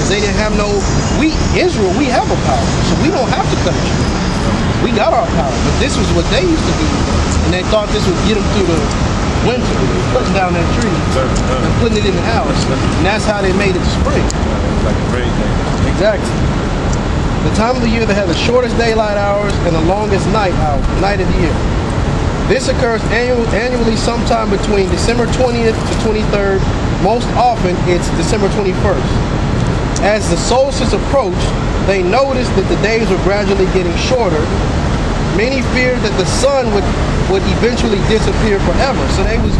because they didn't have no. Israel, we have a power, so we don't have to cut a tree. We got our power, but this was what they used to do, and they thought this would get them through the winter, cutting down that tree and putting it in the house, and that's how they made it to spring. Like a rain day. Exactly. The time of the year that has the shortest daylight hours and the longest night of the year. This occurs annually sometime between December 20th to 23rd. Most often, it's December 21st. As the solstice approached, they noticed that the days were gradually getting shorter. Many feared that the sun would eventually disappear forever. So they was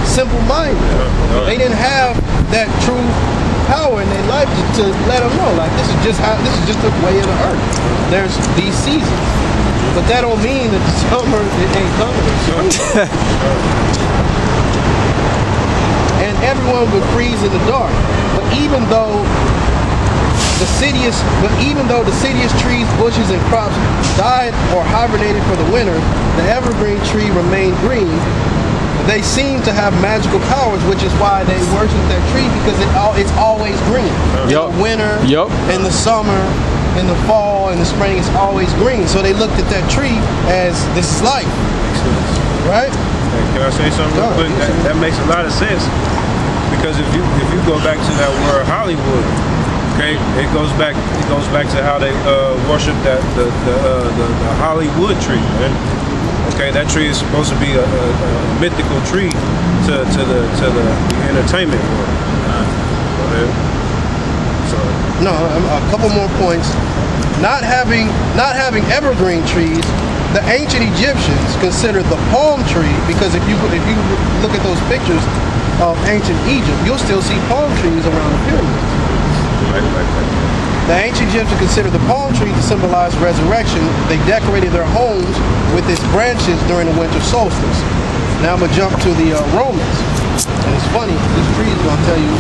simple-minded. They didn't have that true power in their life to let them know, like, this is just the way of the earth. There's these seasons. But that don't mean that the summer it ain't coming. And everyone would freeze in the dark. But even though deciduous trees, bushes, and crops died or hibernated for the winter, the evergreen tree remained green. They seem to have magical powers, which is why they worship that tree, because it's always green. In the winter, in the summer, in the fall, in the spring, it's always green. So they looked at that tree as this is life, right? Hey, can I say something real quick? That makes a lot of sense, because if you go back to that word Hollywood, okay, it goes back to how they worship the Hollywood tree, man. Okay, that tree is supposed to be a mythical tree to the entertainment world. No, a couple more points. Not having evergreen trees, the ancient Egyptians considered the palm tree, because if you look at those pictures of ancient Egypt, you'll still see palm trees around the pyramids. The ancient Egyptians considered the palm tree to symbolize resurrection. They decorated their homes with its branches during the winter solstice. Now I'm going to jump to the Romans. And it's funny, this tree is going to tell you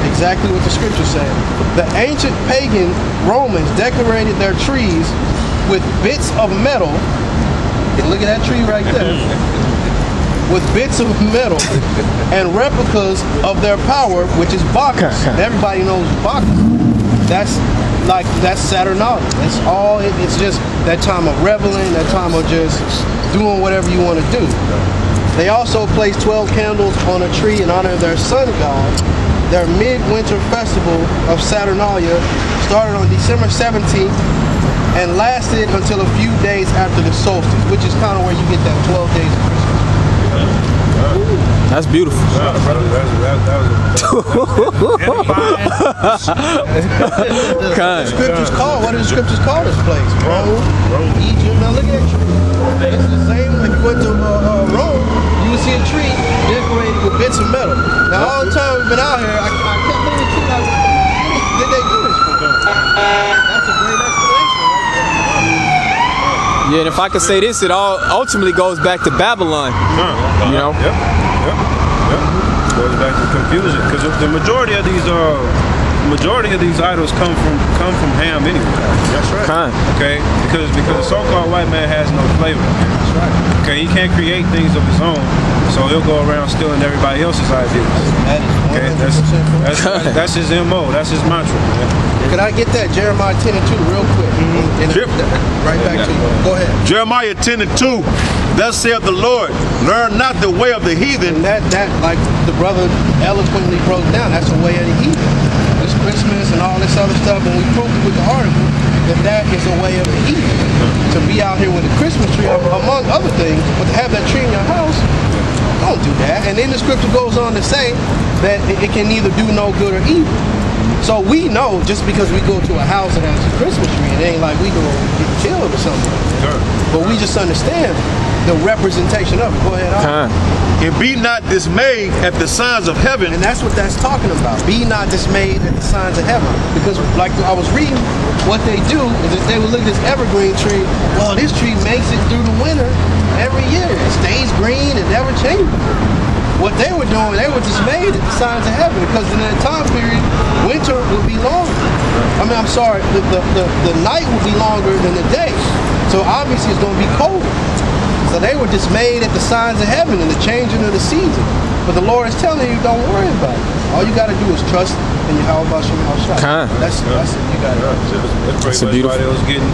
exactly what the scriptures say. The ancient pagan Romans decorated their trees with bits of metal. And look at that tree right there. With bits of metal and replicas of their power, which is Bacchus. Everybody knows Bacchus. That's Saturnalia. That's all. It's just that time of reveling, that time of just doing whatever you want to do. They also placed 12 candles on a tree in honor of their sun god. Their midwinter festival of Saturnalia started on December 17th and lasted until a few days after the solstice, which is kind of where you get that 12 days of Christmas. That's beautiful. That was Scriptures call. What do the scriptures call this place? Rome, Egypt. Now look at that tree. It's the same. If you went to Rome, you would see a tree decorated with bits of metal. Now all the time we've been out here, I kept looking at you like, what did they do this for? That's a great explanation, right? Yeah, and if I could say this, it all ultimately goes back to Babylon. You know? Yep. Goes back to confusion, because the majority of these idols come from Ham anyway. That's right. Okay, because the so-called white man has no flavor. That's right. Okay, he can't create things of his own, so he'll go around stealing everybody else's ideas. Okay, that's his MO. That's his mantra. Man. Could I get that Jeremiah 10 and 2 real quick? Right back to you. Go ahead. Jeremiah 10 and 2. Thus saith the Lord, learn not the way of the heathen. And that like the brother eloquently broke down, that's the way of the heathen. This Christmas and all this other stuff, and we proved it with the article that is a way of the heathen. To be out here with a Christmas tree, among other things, but to have that tree in your house, don't do that. And then the scripture goes on to say that it can neither do no good or evil. So we know, just because we go to a house that has a Christmas tree, it ain't like we go get killed or something. But we just understand the representation of it. Go ahead. And be not dismayed at the signs of heaven. And that's what that's talking about. Be not dismayed at the signs of heaven. Because like I was reading, what they do is that they would look at this evergreen tree. Well, this tree makes it through the winter every year. It stays green and never changes. What they were doing, they were dismayed at the signs of heaven, because in that time period, winter would be longer. I'm sorry, the night would be longer than the day. So obviously it's going to be colder. So they were dismayed at the signs of heaven and the changing of the season. But the Lord is telling you, don't worry about it. All you got to do is trust in Yahweh Shem Shai. That's it. You got it. That's pretty much why they was getting,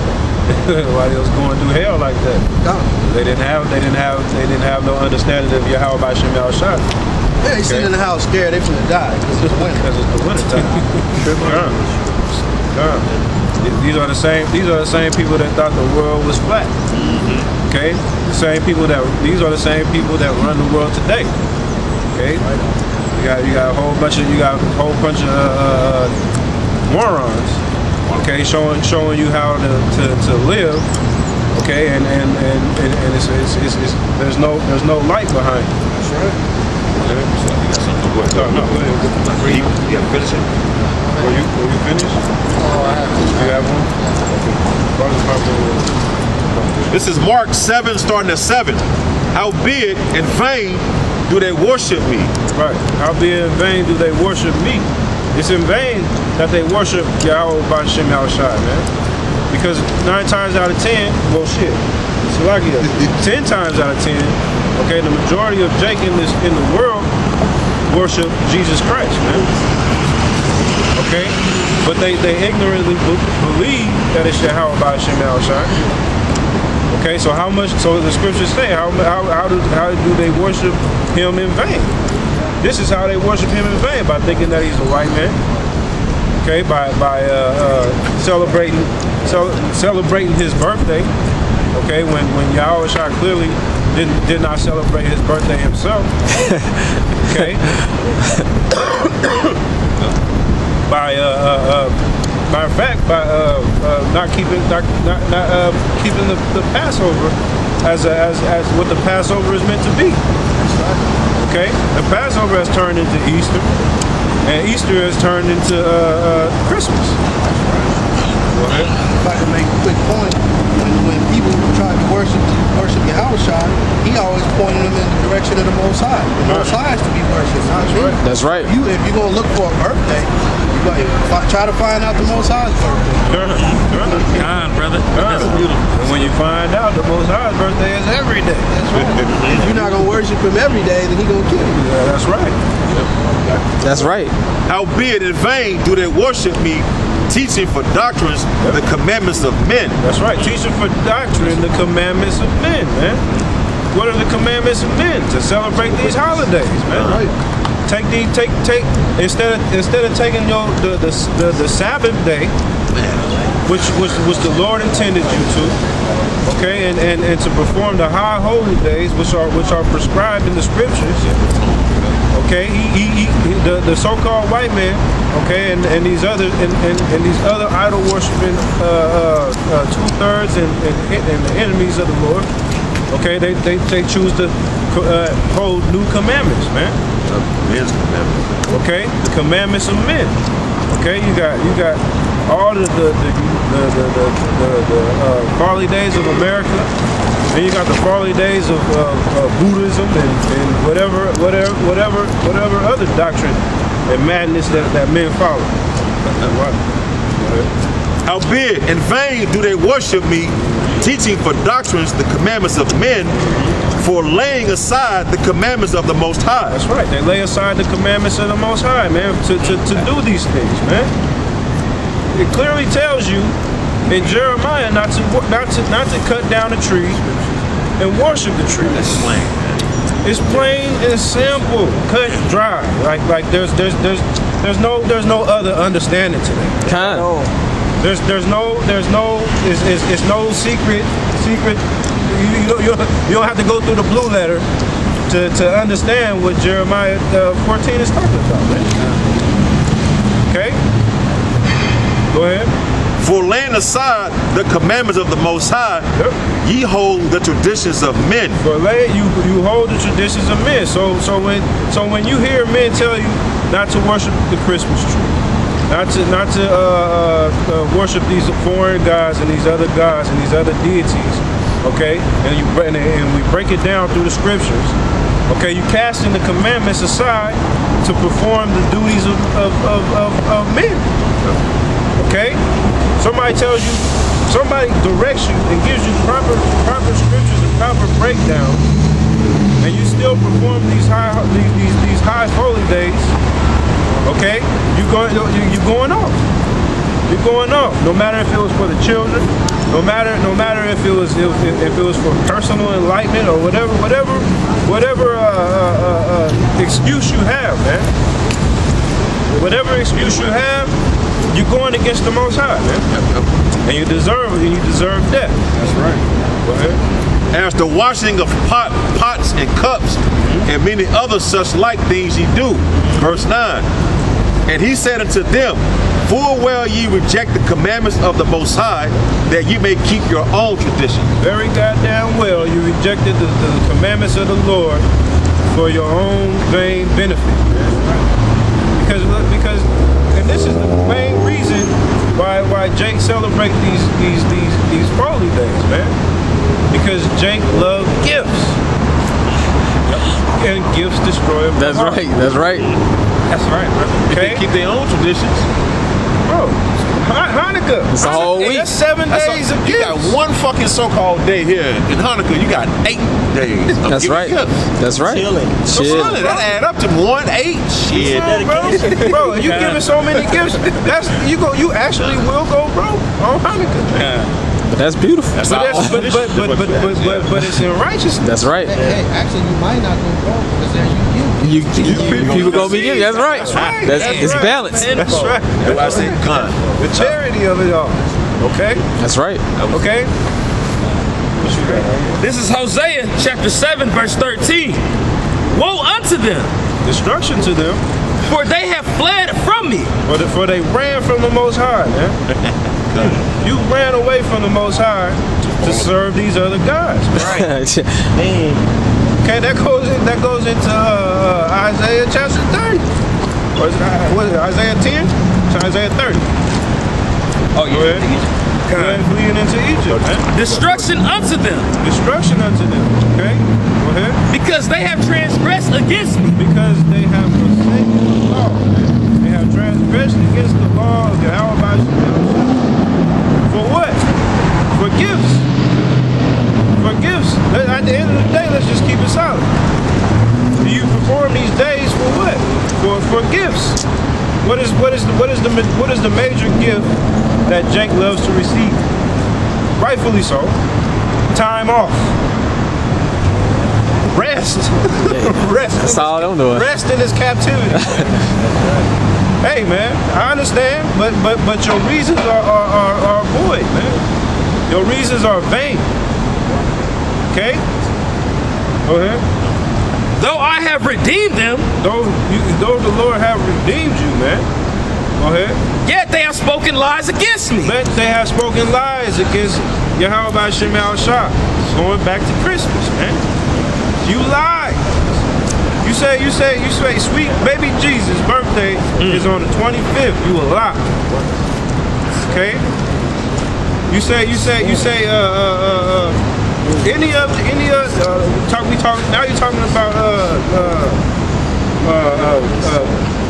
why they was going through hell like that. They didn't have no understanding of Yahweh Shem Shai. Yeah, they sitting in the house scared they finna die because it's winter. Because it's the winter time. These are the same people that thought the world was flat. Okay, these are the same people that run the world today. Okay, you got a whole bunch of morons. Okay, showing you how to live. Okay, and it's there's no light behind it. That's right. Okay. No, go ahead. You have finished it? Were you finished? Oh, I have to. You have one? This is Mark 7, starting at 7. Howbeit in vain do they worship me. Right. Howbeit in vain do they worship me. It's in vain that they worship Yahweh B'Shem Yahushai, man. Because 9 times out of 10, well, shit. Salakia, 10 times out of 10, okay, the majority of Jake in the world worship Jesus Christ, man. Okay? But they ignorantly believe that it's Yahweh B'Shem Yahushai. Okay, so so the scriptures say, how do they worship him in vain? This is how they worship him in vain, by thinking that he's a white man. Okay, by celebrating his birthday. Okay, when Yahweh Shai clearly did not celebrate his birthday himself. Okay. Matter of fact, by not keeping the Passover as what the Passover is meant to be. Okay, the Passover has turned into Easter, and Easter has turned into Christmas. Go ahead. If I can make a quick point, when people try to worship Yahweh Shai, he always pointed them in the direction of the Most High. The Most High is to be worshipped, not me. That's right. If you're gonna look for a birthday, try to find out the Most High's birthday. God, brother. That's beautiful. And when you find out the Most High's birthday is every day. That's right. If you're not gonna worship him every day, then he gonna kill you. Yeah, that's right. That's right. Howbeit in vain do they worship me, teaching for doctrines the commandments of men. That's right. Teaching for doctrine the commandments of men, man. What are the commandments of men? To celebrate these holidays, man. Right. Take instead of taking the Sabbath day, which the Lord intended you to, okay, and to perform the high holy days, which are prescribed in the scriptures. Okay, the so-called white man, okay, and these other idol worshiping 2/3 and the enemies of the Lord, okay, they choose to hold new commandments, man. Men's commandments. Okay, the commandments of men. Okay, you got all the folly days of America. Then you got the folly days of Buddhism and whatever other doctrine and madness that men follow. Howbeit in vain do they worship me, teaching for doctrines the commandments of men, for laying aside the commandments of the Most High. That's right. They lay aside the commandments of the Most High, man, to do these things, man. It clearly tells you in Jeremiah not to cut down a tree and worship the tree. That's plain, man. It's plain and simple, cut dry. Like there's no other understanding to that. There's no it's no secret. You don't have to go through the blue letter to understand what Jeremiah 14 is talking about, man. Okay? Go ahead. For laying aside the commandments of the Most High, ye hold the traditions of men. For you hold the traditions of men. So when you hear men tell you not to worship the Christmas tree, not to worship these foreign gods and these other gods and these other deities, okay, and we break it down through the scriptures, okay, you casting the commandments aside to perform the duties of men, okay. Somebody directs you and gives you proper scriptures and proper breakdown, and you still perform these high holy days, okay, you're going off. You're going off. No matter if it was for the children, no matter if it was for personal enlightenment or whatever excuse you have, man. Whatever excuse you have, you're going against the Most High, man. And you deserve death. That's right. Go ahead. As the washing of pots and cups and many other such like things ye do. Verse 9. And he said unto them, full well ye reject the commandments of the Most High, that ye may keep your own tradition. Very goddamn well you rejected the commandments of the Lord for your own vain benefit. Because and this is the main reason why Jake celebrate these holy days, man. Because Jake loved gifts. And gifts destroy him. That's right. That's right. That's right. Okay. They keep their own traditions. Bro, Hanukkah. It's a whole week. That's 7 days of You gifts. got one fucking so-called day here. In Hanukkah, you got 8 days of That's right. gifts. That's right. Chilling. Chilling. That add up to 1, 8. Shit. Bro, you giving so many gifts. You actually will go broke on Hanukkah. But that's beautiful. But it's in righteousness. That's right. Hey, actually, you might not go broke because there's People gonna be giving. That's right. That's right. It's right. balanced. That's right. That's why I said gun. The charity of it all. Okay? That's right. Okay? What you got? This is Hosea chapter 7, verse 13. Woe unto them, Destruction to them, for they have fled from me. for they ran from the Most High, man. You ran away from the Most High to serve these other gods. Man, Okay, that goes into Isaiah chapter 30. Or is it, what is it, Isaiah 10? To Isaiah 30. Oh, Go ahead. Fleeing into Egypt, man. Destruction unto them, Destruction unto them. Okay? Go ahead. because they have transgressed against me. Because they have forsaken the law. They have transgressed against the law of Yahweh. For what? For gifts. For gifts. At the end of the day, let's just keep it solid. Do you perform these days for what? For gifts. What is the major gift that Jake loves to receive? Rightfully so. Time off. Rest. Rest. That's all I'm doing. Rest in his captivity. Hey man, I understand, but your reasons are void, man. Your reasons are vain. Okay? Go ahead. Though I have redeemed them, Though the Lord have redeemed you, man. Go ahead. yet they have spoken lies against me. But they have spoken lies against Yahweh Shemal Shah. Going back to Christmas, man. You lied. You say, sweet baby Jesus' birthday is on the 25th. You a lie. Okay? You say, now you're talking about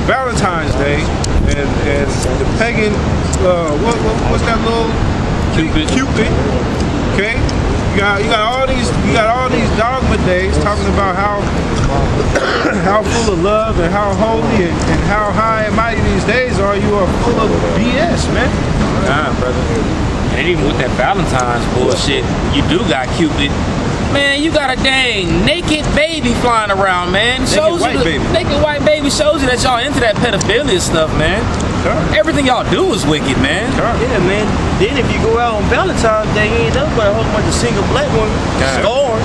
Valentine's Day and the pagan, what's that little Cupid. Okay? You got all these dogma days talking about how full of love and how holy and how high and mighty these days are. You are full of BS, man. Nah, brother. And even with that Valentine's bullshit, you do got Cupid. Man, you got a dang naked baby flying around, man. Naked white baby shows you that y'all into that pedophilia stuff, man. Sure. Everything y'all do is wicked, man. yeah, man. Then if you go out on Valentine's Day, you ain't nothing but a whole bunch of single black women scoring.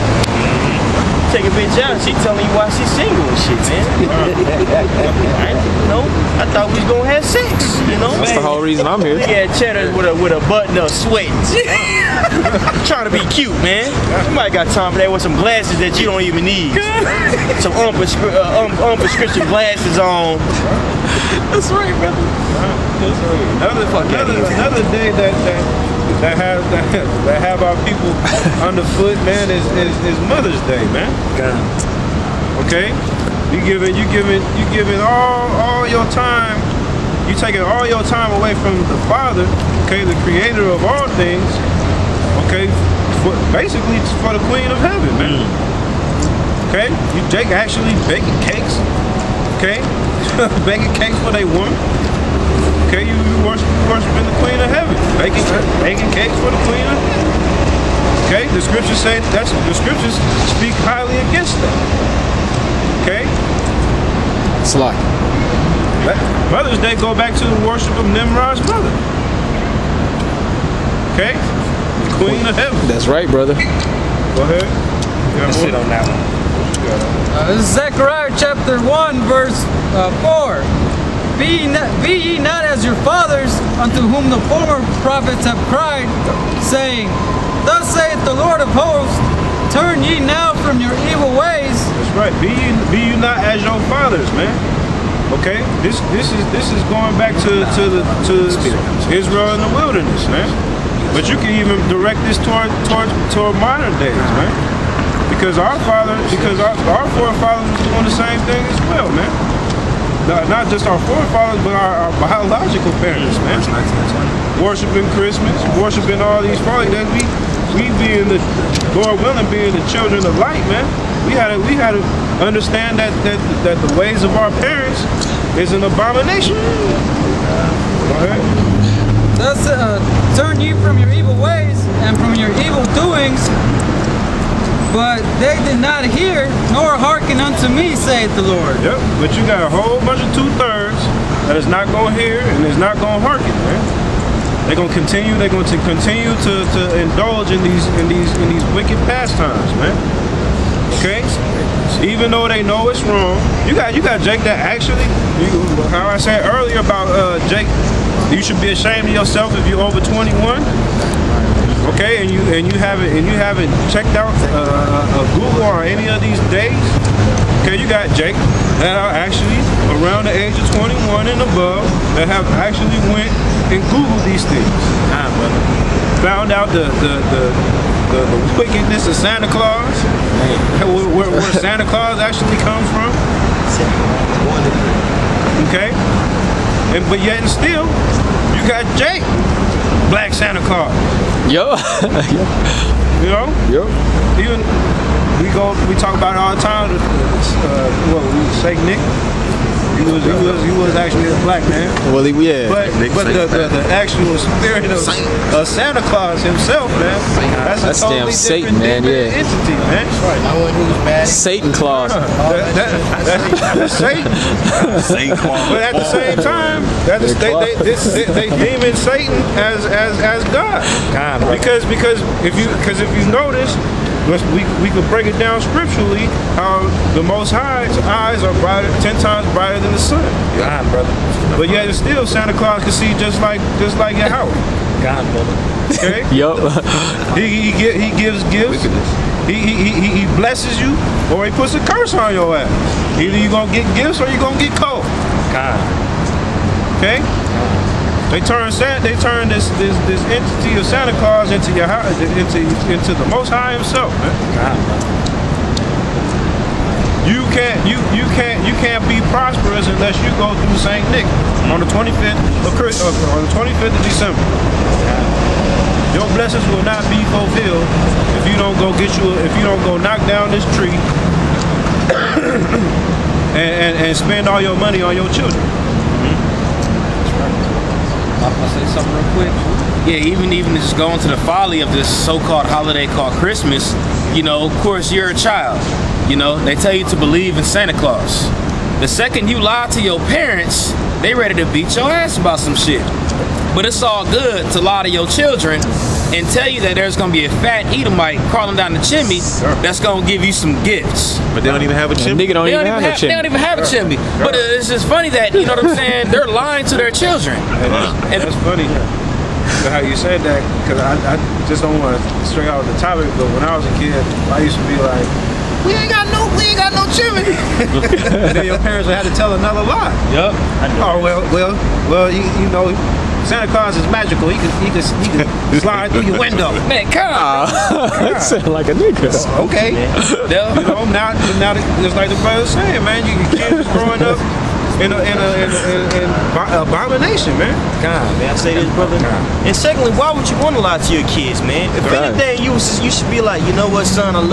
Take a bitch out, she telling you why she's single and shit, man. I thought we was gonna have sex, you know. That's the whole reason I'm here. Yeah, cheddar with a button up sweating. Trying to be cute, man. You might got time for that with some glasses that you don't even need. Some unprescription glasses on. That's right, brother. Another day that have our people underfoot, man, is Mother's Day, man. Okay, you giving all your time. You taking all your time away from the Father, okay, the Creator of all things, okay, basically for the Queen of Heaven, man. Okay, Jake actually baking cakes. Okay, baking cakes for they woman. Okay, you worshiping the Queen of Heaven, baking cakes for the Queen of Heaven. Okay, the scriptures say the scriptures speak highly against that. Okay, It's like Mother's Day go back to the worship of Nimrod's mother. Okay, the Queen of Heaven. that's right, brother. Go ahead. Let's sit on that one. This is Zechariah chapter 1, verse 4. Be ye not as your fathers, unto whom the former prophets have cried, saying, Thus saith the Lord of hosts, turn ye now from your evil ways. That's right. Be you not as your fathers, man. Okay. This is going back to Israel in the wilderness, man. But you can even direct this toward modern days, man. Because our forefathers were doing the same thing as well, man. Not just our forefathers, but our biological parents, man. Worshiping Christmas, worshiping all these folly that we being the, Lord willing, being the children of light, man. We had to understand that the ways of our parents is an abomination. Go ahead. Thus turn ye from your evil ways and from your evil doings. But they did not hear, nor hearken unto me, saith the Lord. Yep, but you got a whole bunch of 2/3 that is not going to hear and is not going to hearken, man. They're going to continue. They're going to continue to indulge in these wicked pastimes, man. Okay, even though they know it's wrong, you got Jake that actually, how I said earlier about Jake, you should be ashamed of yourself if you're over 21. Okay, and you haven't checked out Google on any of these days. Okay, you got Jake that are actually around the age of 21 and above that have actually went and Googled these things. Found out the wickedness of Santa Claus, where Santa Claus actually comes from. Okay, but yet and still, you got Jake, Black Santa Claus. Yo. You know? Yo. Even we talk about it all the time. Saint Nick. He was actually a black man. Well, yeah. But the actual spirit of Santa Claus himself, man, that's a totally Satan, different, man. Yeah. entity, man. No one who's bad. Satan Claus. That's Satan. Satan Claus. But at the same time, they demon Satan as God. Because if you notice, we could break it down scripturally how the Most High's eyes are 10 times brighter than the sun. God, brother. But yet and still, Santa Claus can see just like Yahweh. God, brother. Okay. Yup. He gives gifts. He blesses you, or he puts a curse on your ass. Either you're gonna get gifts or you're gonna get cold. God. Okay. They turn this entity of Santa Claus into the Most High himself, man. God. You can't be prosperous unless you go through Saint Nick on the 25th of December. Your blessings will not be fulfilled if you don't go knock down this tree and spend all your money on your children. I'm gonna say something real quick. Yeah, even just going to the folly of this so-called holiday called Christmas, you know, of course you're a child. You know, they tell you to believe in Santa Claus. The second you lie to your parents, they ready to beat your ass about some shit. But it's all good to lie to your children and tell you that there's gonna be a fat Edomite crawling down the chimney that's gonna give you some gifts. But they don't even have a chimney. Nigga don't even have no They chimney. don't even have a chimney. But it's just funny that, you know what I'm saying, they're lying to their children. And that's funny how you said that, because I just don't want to stray out the topic, but when I was a kid, I used to be like, we ain't got no chimney. And then your parents would have to tell another lie. Yup. Oh well, you know, Santa Claus is magical. He can slide through your window. Man, come on. That sound like a nigga. Okay. You know, now just like the brother was saying, man, your kids is growing up in abomination, man. God, man, I say this, brother. And secondly, why would you want to lie to your kids, man? If anything, you should be like, you know what, son, I love